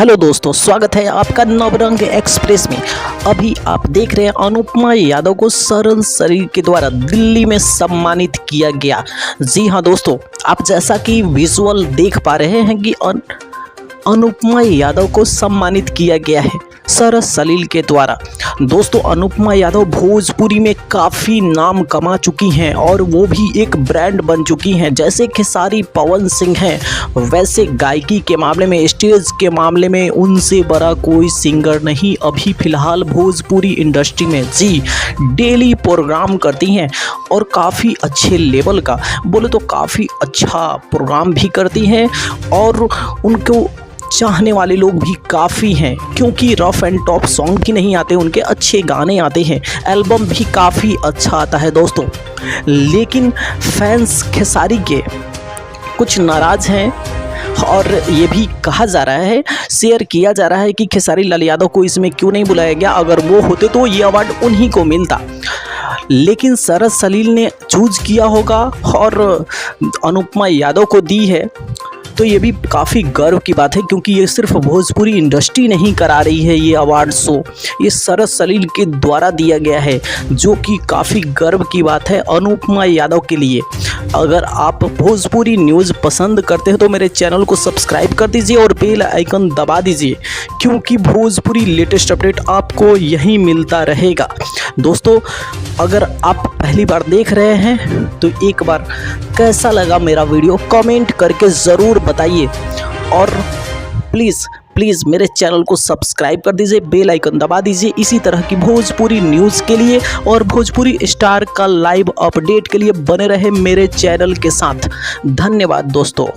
Hello दोस्तों, स्वागत है आपका नवरंग एक्सप्रेस में। अभी आप देख रहे हैं अनुपमा यादव को सरल शरीर के द्वारा दिल्ली में सम्मानित किया गया। जी हाँ दोस्तों, आप जैसा कि विजुअल देख पा रहे हैं कि अनुपमा यादव को सम्मानित किया गया है सरल सलील के द्वारा। दोस्तों, अनुपमा यादव भोजपुरी में काफ़ी नाम कमा चुकी हैं और वो भी एक ब्रांड बन चुकी हैं। जैसे खेसारी पवन सिंह हैं, वैसे गायकी के मामले में, स्टेज के मामले में उनसे बड़ा कोई सिंगर नहीं अभी फ़िलहाल भोजपुरी इंडस्ट्री में। जी, डेली प्रोग्राम करती हैं और काफ़ी अच्छे लेवल का, बोले तो काफ़ी अच्छा प्रोग्राम भी करती हैं और उनको चाहने वाले लोग भी काफ़ी हैं, क्योंकि रफ एंड टॉप सॉन्ग ही नहीं आते, उनके अच्छे गाने आते हैं, एल्बम भी काफ़ी अच्छा आता है दोस्तों। लेकिन फैंस खेसारी के कुछ नाराज़ हैं और ये भी कहा जा रहा है, शेयर किया जा रहा है कि खेसारी लाल यादव को इसमें क्यों नहीं बुलाया गया। अगर वो होते तो ये अवार्ड उन्हीं को मिलता, लेकिन सरल सलील ने चूज किया होगा और अनुपमा यादव को दी है, तो ये भी काफ़ी गर्व की बात है, क्योंकि ये सिर्फ भोजपुरी इंडस्ट्री नहीं करा रही है ये अवार्ड शो, ये सरल सलील के द्वारा दिया गया है, जो कि काफ़ी गर्व की बात है अनुपमा यादव के लिए। अगर आप भोजपुरी न्यूज़ पसंद करते हैं तो मेरे चैनल को सब्सक्राइब कर दीजिए और बेल आइकन दबा दीजिए, क्योंकि भोजपुरी लेटेस्ट अपडेट आपको यहीं मिलता रहेगा। दोस्तों, अगर आप पहली बार देख रहे हैं तो एक बार कैसा लगा मेरा वीडियो कमेंट करके ज़रूर बताइए और प्लीज़ मेरे चैनल को सब्सक्राइब कर दीजिए, बेल आइकन दबा दीजिए इसी तरह की भोजपुरी न्यूज़ के लिए, और भोजपुरी स्टार का लाइव अपडेट के लिए बने रहे मेरे चैनल के साथ। धन्यवाद दोस्तों।